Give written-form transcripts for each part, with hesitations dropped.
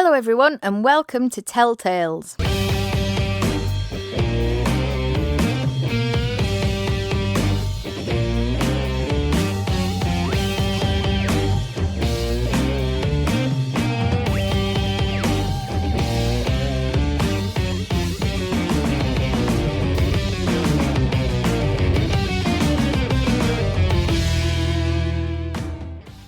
Hello everyone and welcome to Tel Tales.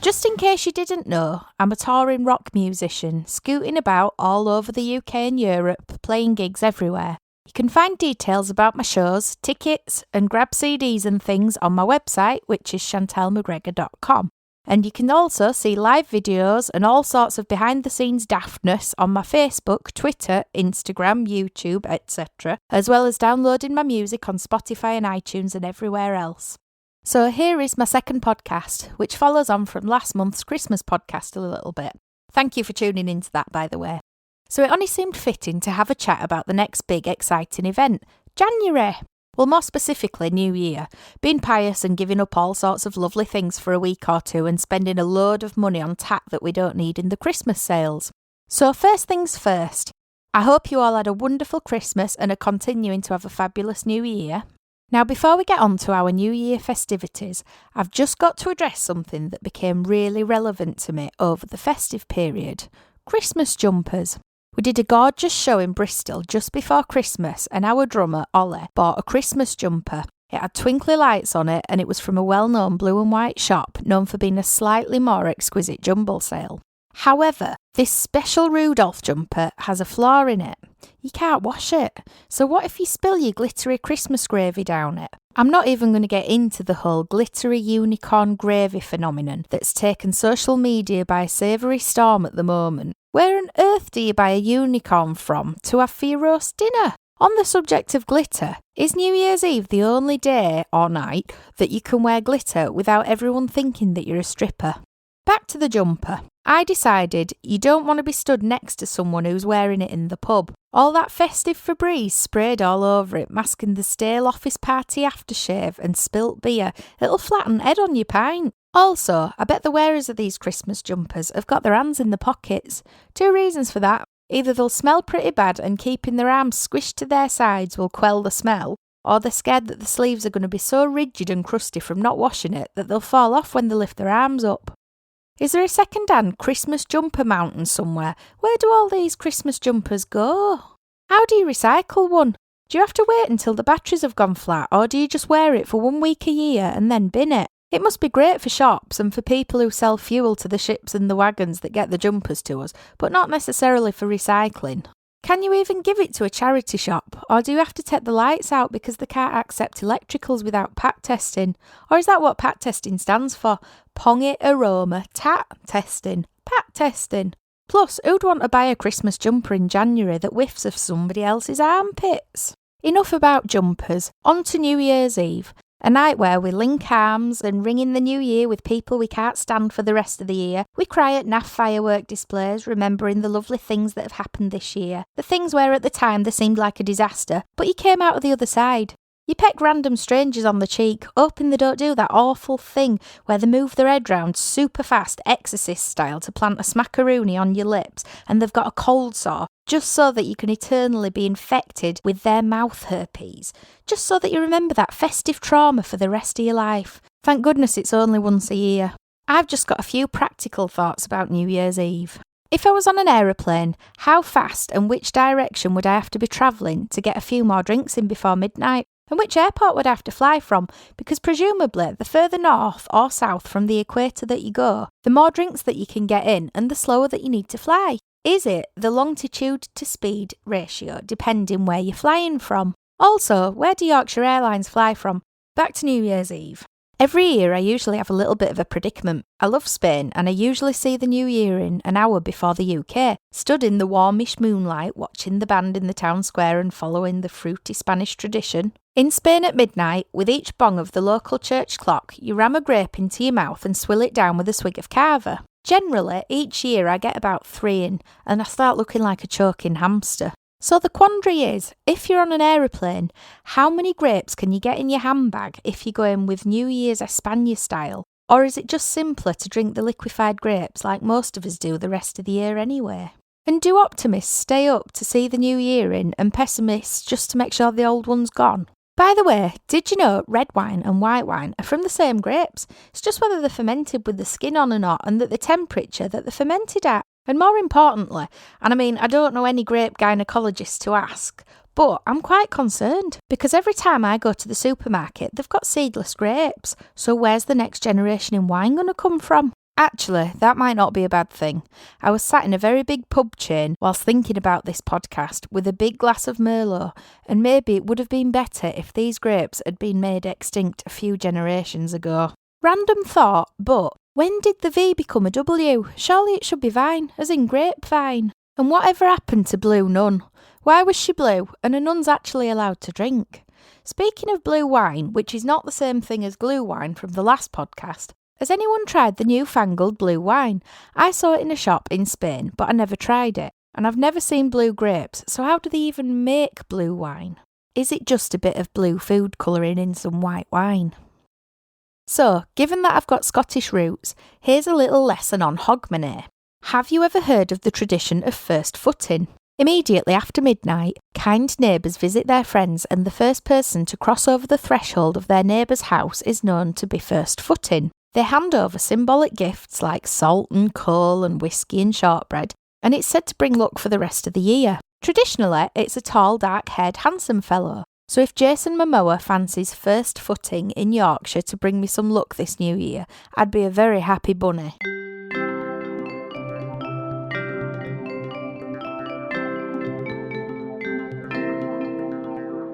Just in case you didn't know, I'm a touring rock musician, scooting about all over the UK and Europe, playing gigs everywhere. You can find details about my shows, tickets, and grab CDs and things on my website, which is chantelmcgregor.com. And you can also see live videos and all sorts of behind-the-scenes daftness on my Facebook, Twitter, Instagram, YouTube, etc., as well as downloading my music on Spotify and iTunes and everywhere else. So here is my second podcast, which follows on from last month's Christmas podcast a little bit. Thank you for tuning into that, by the way. So it only seemed fitting to have a chat about the next big exciting event, January. Well, more specifically, New Year. Being pious and giving up all sorts of lovely things for a week or two and spending a load of money on tat that we don't need in the Christmas sales. So first things first, I hope you all had a wonderful Christmas and are continuing to have a fabulous New Year. Now, before we get on to our New Year festivities, I've just got to address something that became really relevant to me over the festive period. Christmas jumpers. We did a gorgeous show in Bristol just before Christmas and our drummer, Ollie, bought a Christmas jumper. It had twinkly lights on it and it was from a well-known blue and white shop known for being a slightly more exquisite jumble sale. However, this special Rudolph jumper has a flaw in it. You can't wash it. So what if you spill your glittery Christmas gravy down it? I'm not even going to get into the whole glittery unicorn gravy phenomenon that's taken social media by a savoury storm at the moment. Where on earth do you buy a unicorn from to have for your roast dinner? On the subject of glitter, is New Year's Eve the only day or night that you can wear glitter without everyone thinking that you're a stripper? Back to the jumper. I decided you don't want to be stood next to someone who's wearing it in the pub. All that festive Febreze sprayed all over it, masking the stale office party aftershave and spilt beer. It'll flatten head on your pint. Also, I bet the wearers of these Christmas jumpers have got their hands in the pockets. Two reasons for that. Either they'll smell pretty bad and keeping their arms squished to their sides will quell the smell, or they're scared that the sleeves are going to be so rigid and crusty from not washing it that they'll fall off when they lift their arms up. Is there a second-hand Christmas jumper mountain somewhere? Where do all these Christmas jumpers go? How do you recycle one? Do you have to wait until the batteries have gone flat, or do you just wear it for 1 week a year and then bin it? It must be great for shops and for people who sell fuel to the ships and the wagons that get the jumpers to us, but not necessarily for recycling. Can you even give it to a charity shop? Or do you have to take the lights out because they can't accept electricals without PAT testing? Or is that what PAT testing stands for? Pongy Aroma Tat Testing. PAT testing. Plus, who'd want to buy a Christmas jumper in January that whiffs of somebody else's armpits? Enough about jumpers. On to New Year's Eve. A night where we link arms and ring in the new year with people we can't stand for the rest of the year. We cry at naff firework displays, remembering the lovely things that have happened this year. The things where at the time they seemed like a disaster, but you came out of the other side. You peck random strangers on the cheek, hoping they don't do that awful thing where they move their head round super fast, exorcist style, to plant a smackaroonie on your lips, and they've got a cold sore, just so that you can eternally be infected with their mouth herpes, just so that you remember that festive trauma for the rest of your life. Thank goodness it's only once a year. I've just got a few practical thoughts about New Year's Eve. If I was on an aeroplane, how fast and which direction would I have to be travelling to get a few more drinks in before midnight? And which airport would I have to fly from? Because presumably, the further north or south from the equator that you go, the more drinks that you can get in and the slower that you need to fly. Is it the longitude to speed ratio, depending where you're flying from? Also, where do Yorkshire Airlines fly from? Back to New Year's Eve. Every year I usually have a little bit of a predicament. I love Spain and I usually see the New Year in an hour before the UK, stood in the warmish moonlight watching the band in the town square and following the fruity Spanish tradition. In Spain at midnight, with each bong of the local church clock, you ram a grape into your mouth and swill it down with a swig of cava. Generally, each year I get about 3 in and I start looking like a choking hamster. So the quandary is, if you're on an aeroplane, how many grapes can you get in your handbag if you're going with New Year's España style? Or is it just simpler to drink the liquefied grapes like most of us do the rest of the year anyway? And do optimists stay up to see the new year in and pessimists just to make sure the old one's gone? By the way, did you know red wine and white wine are from the same grapes? It's just whether they're fermented with the skin on or not, and that the temperature that they're fermented at. And more importantly, and I mean, I don't know any grape gynecologist to ask, but I'm quite concerned because every time I go to the supermarket, they've got seedless grapes. So where's the next generation in wine going to come from? Actually, that might not be a bad thing. I was sat in a very big pub chain whilst thinking about this podcast with a big glass of Merlot, and maybe it would have been better if these grapes had been made extinct a few generations ago. Random thought, but when did the V become a W? Surely it should be vine, as in grapevine. And whatever happened to Blue Nun? Why was she blue, and a nun's actually allowed to drink? Speaking of blue wine, which is not the same thing as glue wine from the last podcast, has anyone tried the newfangled blue wine? I saw it in a shop in Spain, but I never tried it. And I've never seen blue grapes, so how do they even make blue wine? Is it just a bit of blue food colouring in some white wine? So, given that I've got Scottish roots, here's a little lesson on hogmanay. Have you ever heard of the tradition of first footing? Immediately after midnight, kind neighbours visit their friends, and the first person to cross over the threshold of their neighbour's house is known to be first footing. They hand over symbolic gifts like salt and coal and whiskey and shortbread, and it's said to bring luck for the rest of the year. Traditionally, it's a tall, dark-haired, handsome fellow. So if Jason Momoa fancies first footing in Yorkshire to bring me some luck this new year, I'd be a very happy bunny.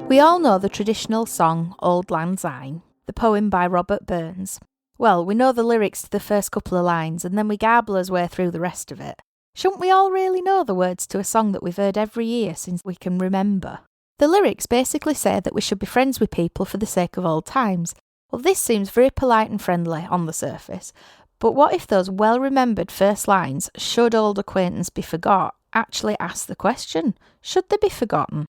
We all know the traditional song Auld Lang Syne, the poem by Robert Burns. Well, we know the lyrics to the first couple of lines, and then we garble our way through the rest of it. Shouldn't we all really know the words to a song that we've heard every year since we can remember? The lyrics basically say that we should be friends with people for the sake of old times. Well, this seems very polite and friendly on the surface, but what if those well-remembered first lines, should old acquaintance be forgot, actually ask the question, should they be forgotten?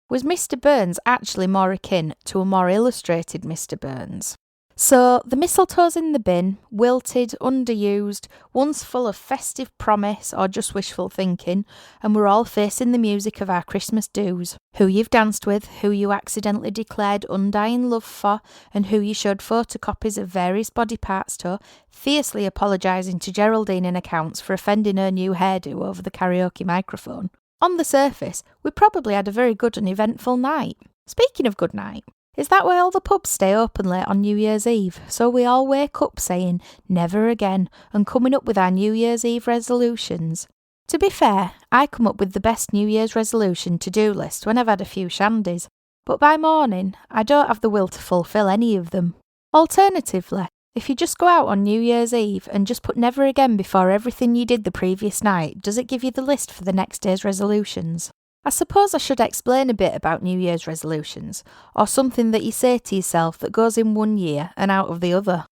Was Mr. Burns actually more akin to a more illustrated Mr. Burns? So, the mistletoe's in the bin, wilted, underused, once full of festive promise or just wishful thinking, and we're all facing the music of our Christmas dues. Who you've danced with, who you accidentally declared undying love for, and who you showed photocopies of various body parts to, fiercely apologising to Geraldine in accounts for offending her new hairdo over the karaoke microphone. On the surface, we probably had a very good and eventful night. Speaking of good night, is that why all the pubs stay open late on New Year's Eve? So we all wake up saying, never again, and coming up with our New Year's Eve resolutions. To be fair, I come up with the best New Year's resolution to-do list when I've had a few shandies, but by morning, I don't have the will to fulfil any of them. Alternatively, if you just go out on New Year's Eve and just put never again before everything you did the previous night, does it give you the list for the next day's resolutions? I suppose I should explain a bit about New Year's resolutions, or something that you say to yourself that goes in one year and out of the other.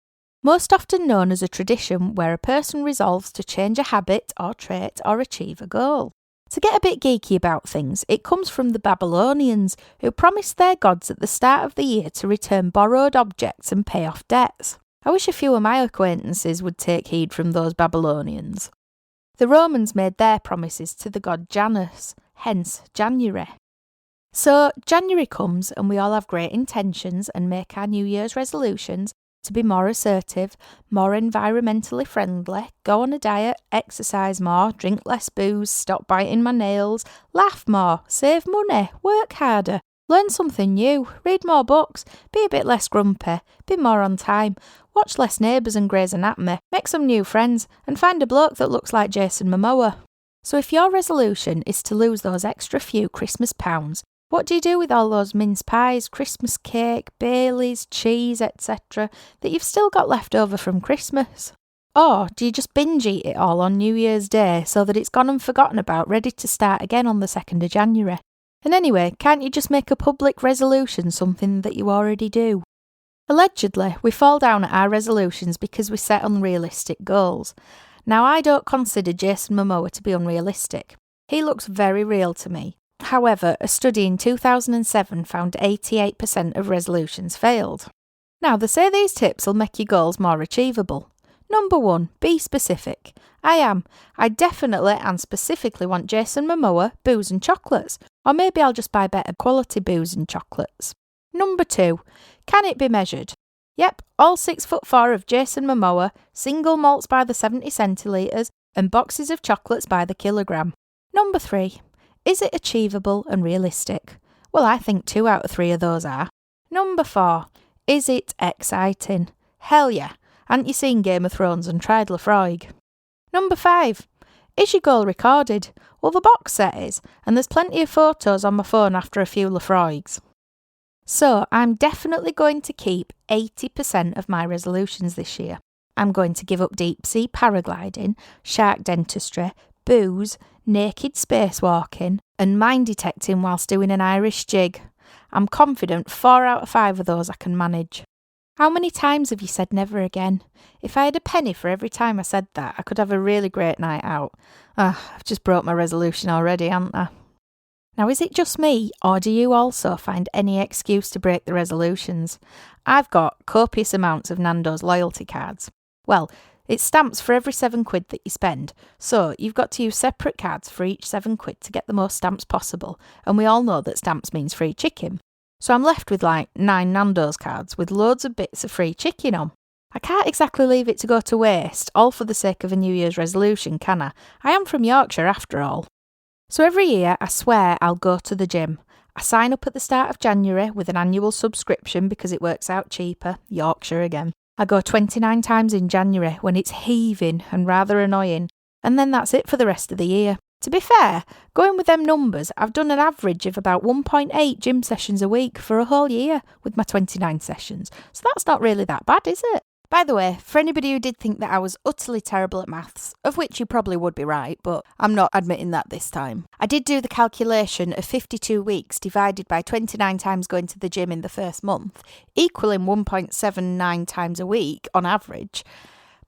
Most often known as a tradition where a person resolves to change a habit or trait or achieve a goal. To get a bit geeky about things, it comes from the Babylonians, who promised their gods at the start of the year to return borrowed objects and pay off debts. I wish a few of my acquaintances would take heed from those Babylonians. The Romans made their promises to the god Janus, hence January. So January comes and we all have great intentions and make our New Year's resolutions to be more assertive, more environmentally friendly, go on a diet, exercise more, drink less booze, stop biting my nails, laugh more, save money, work harder, learn something new, read more books, be a bit less grumpy, be more on time, watch less Neighbours and Grey's Anatomy, make some new friends, and find a bloke that looks like Jason Momoa. So if your resolution is to lose those extra few Christmas pounds, what do you do with all those mince pies, Christmas cake, Baileys, cheese, etc. that you've still got left over from Christmas? Or do you just binge eat it all on New Year's Day so that it's gone and forgotten about, ready to start again on the 2nd of January? And anyway, can't you just make a public resolution something that you already do? Allegedly, we fall down at our resolutions because we set unrealistic goals. Now, I don't consider Jason Momoa to be unrealistic. He looks very real to me. However, a study in 2007 found 88% of resolutions failed. Now, they say these tips will make your goals more achievable. Number 1, be specific. I am. I definitely and specifically want Jason Momoa booze and chocolates. Or maybe I'll just buy better quality booze and chocolates. Number 2. Can it be measured? Yep, all 6'4" of Jason Momoa, single malts by the 70 centilitres, and boxes of chocolates by the kilogram. Number 3. Is it achievable and realistic? Well, I think 2 out of 3 of those are. Number 4. Is it exciting? Hell yeah. Hadn't you seen Game of Thrones and tried Lafroig? Number 5. Is your goal recorded? Well, the box set is, and there's plenty of photos on my phone after a few Lafroigs. So, I'm definitely going to keep 80% of my resolutions this year. I'm going to give up deep sea paragliding, shark dentistry, booze, naked spacewalking, and mine detecting whilst doing an Irish jig. I'm confident 4 out of 5 of those I can manage. How many times have you said never again? If I had a penny for every time I said that, I could have a really great night out. I've just broke my resolution already, haven't I? Now, is it just me, or do you also find any excuse to break the resolutions? I've got copious amounts of Nando's loyalty cards. Well, it's stamps for every £7 that you spend, so you've got to use separate cards for each £7 to get the most stamps possible, and we all know that stamps means free chicken. So I'm left with like 9 Nando's cards with loads of bits of free chicken on. I can't exactly leave it to go to waste, all for the sake of a New Year's resolution, can I? I am from Yorkshire after all. So every year I swear I'll go to the gym. I sign up at the start of January with an annual subscription because it works out cheaper, Yorkshire again. I go 29 times in January when it's heaving and rather annoying, and then that's it for the rest of the year. To be fair, going with them numbers, I've done an average of about 1.8 gym sessions a week for a whole year with my 29 sessions, so that's not really that bad, is it? By the way, for anybody who did think that I was utterly terrible at maths, of which you probably would be right, but I'm not admitting that this time. I did do the calculation of 52 weeks divided by 29 times going to the gym in the first month, equaling 1.79 times a week on average,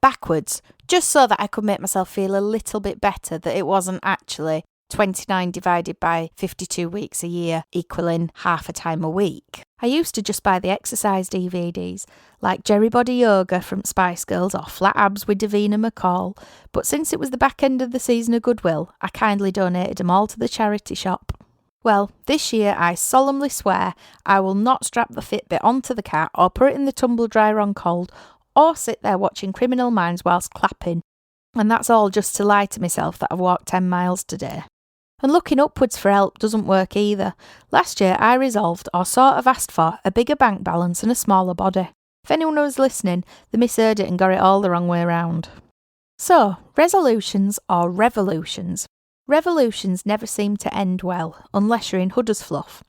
backwards, just so that I could make myself feel a little bit better that it wasn't actually 29 divided by 52 weeks a year, equaling half a time a week. I used to just buy the exercise DVDs, like Jerry Body Yoga from Spice Girls or Flat Abs with Davina McCall, but since it was the back end of the season of Goodwill, I kindly donated them all to the charity shop. Well, this year I solemnly swear I will not strap the Fitbit onto the cat or put it in the tumble dryer on cold, or sit there watching Criminal Minds whilst clapping. And that's all just to lie to myself that I've walked 10 miles today. And looking upwards for help doesn't work either. Last year I resolved, or sort of asked for, a bigger bank balance and a smaller body. If anyone was listening, they misheard it and got it all the wrong way round. So, resolutions or revolutions? Revolutions never seem to end well, unless you're in Huddersfluff.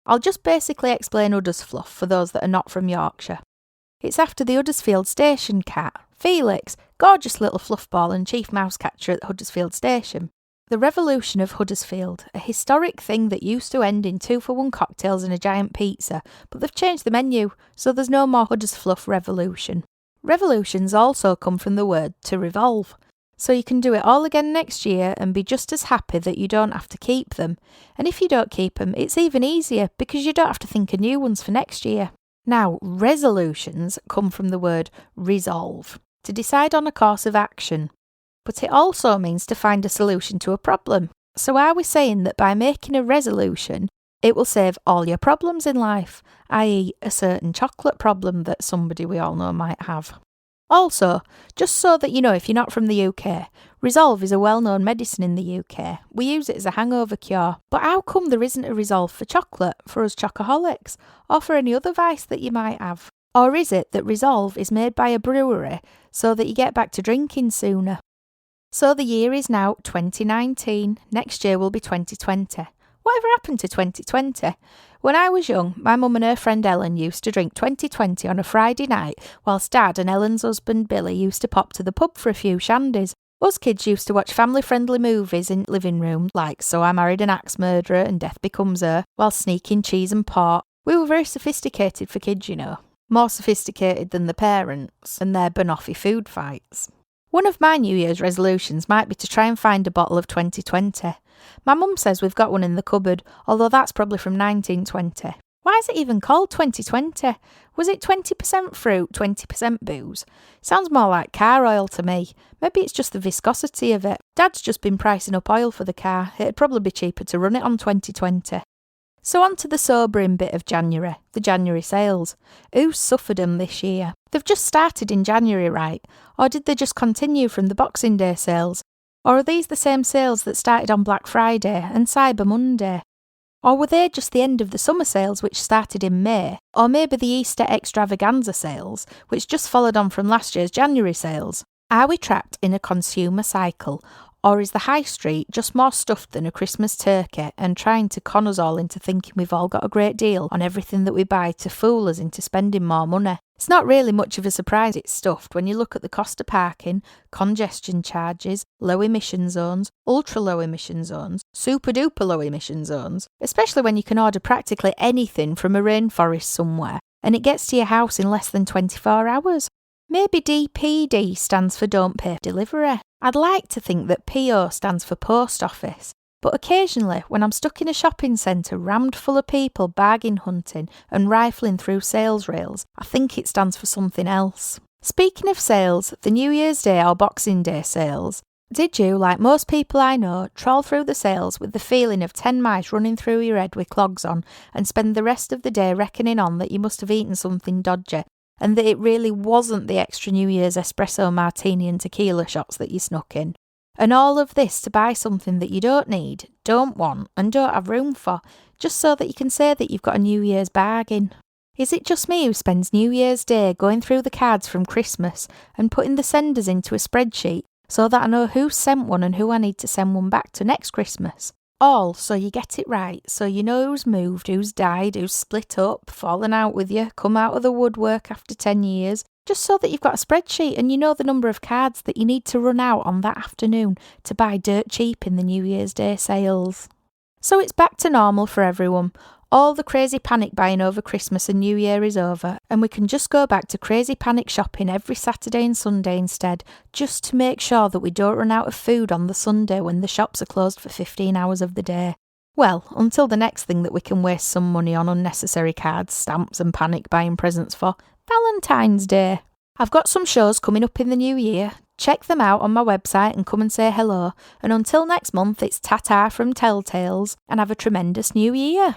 I'll just basically explain Huddersfluff for those that are not from Yorkshire. It's after the Huddersfield Station cat, Felix, gorgeous little fluffball and chief mouse catcher at Huddersfield Station. The revolution of Huddersfield, a historic thing that used to end in 2-for-1 cocktails and a giant pizza, but they've changed the menu, so there's no more Huddersfluff revolution. Revolutions also come from the word to revolve, so you can do it all again next year and be just as happy that you don't have to keep them. And if you don't keep them, it's even easier because you don't have to think of new ones for next year. Now, resolutions come from the word resolve, to decide on a course of action. But it also means to find a solution to a problem. So are we saying that by making a resolution, it will save all your problems in life, i.e. a certain chocolate problem that somebody we all know might have? Also, just so that you know if you're not from the UK, Resolve is a well-known medicine in the UK. We use it as a hangover cure. But how come there isn't a Resolve for chocolate, for us chocoholics, or for any other vice that you might have? Or is it that Resolve is made by a brewery so that you get back to drinking sooner? So the year is now 2019, next year will be 2020. Whatever happened to 2020? When I was young, my mum and her friend Ellen used to drink 2020 on a Friday night, whilst Dad and Ellen's husband Billy used to pop to the pub for a few shandies. Us kids used to watch family-friendly movies in living room, like So I Married an Axe Murderer and Death Becomes Her, while sneaking cheese and pork. We were very sophisticated for kids, you know. More sophisticated than the parents and their banoffee food fights. One of my New Year's resolutions might be to try and find a bottle of 2020. My mum says we've got one in the cupboard, although that's probably from 1920. Why is it even called 2020? Was it 20% fruit, 20% booze? Sounds more like car oil to me. Maybe it's just the viscosity of it. Dad's just been pricing up oil for the car. It'd probably be cheaper to run it on 2020. So on to the sobering bit of January, the January sales. Who suffered them this year? They've just started in January, right? Or did they just continue from the Boxing Day sales? Or are these the same sales that started on Black Friday and Cyber Monday? Or were they just the end of the summer sales which started in May? Or maybe the Easter extravaganza sales, which just followed on from last year's January sales? Are we trapped in a consumer cycle? Or is the high street just more stuffed than a Christmas turkey and trying to con us all into thinking we've all got a great deal on everything that we buy to fool us into spending more money? It's not really much of a surprise it's stuffed when you look at the cost of parking, congestion charges, low emission zones, ultra low emission zones, super duper low emission zones, especially when you can order practically anything from a rainforest somewhere and it gets to your house in less than 24 hours. Maybe DPD stands for Don't Pay Delivery. I'd like to think that PO stands for Post Office. But occasionally, when I'm stuck in a shopping centre rammed full of people bargain hunting and rifling through sales rails, I think it stands for something else. Speaking of sales, the New Year's Day or Boxing Day sales. Did you, like most people I know, trawl through the sales with the feeling of 10 mice running through your head with clogs on and spend the rest of the day reckoning on that you must have eaten something dodgy and that it really wasn't the extra New Year's espresso martini and tequila shots that you snuck in? And all of this to buy something that you don't need, don't want, and don't have room for, just so that you can say that you've got a New Year's bargain. Is it just me who spends New Year's Day going through the cards from Christmas and putting the senders into a spreadsheet so that I know who sent one and who I need to send one back to next Christmas? All so you get it right, so you know who's moved, who's died, who's split up, fallen out with you, come out of the woodwork after 10 years, just so that you've got a spreadsheet and you know the number of cards that you need to run out on that afternoon to buy dirt cheap in the New Year's Day sales. So it's back to normal for everyone. All the crazy panic buying over Christmas and New Year is over, and we can just go back to crazy panic shopping every Saturday and Sunday instead, just to make sure that we don't run out of food on the Sunday when the shops are closed for 15 hours of the day. Well, until the next thing that we can waste some money on unnecessary cards, stamps and panic buying presents for, Valentine's Day. I've got some shows coming up in the new year. Check them out on my website and come and say hello. And until next month, it's ta-ta from Tel Tales, and have a tremendous new year.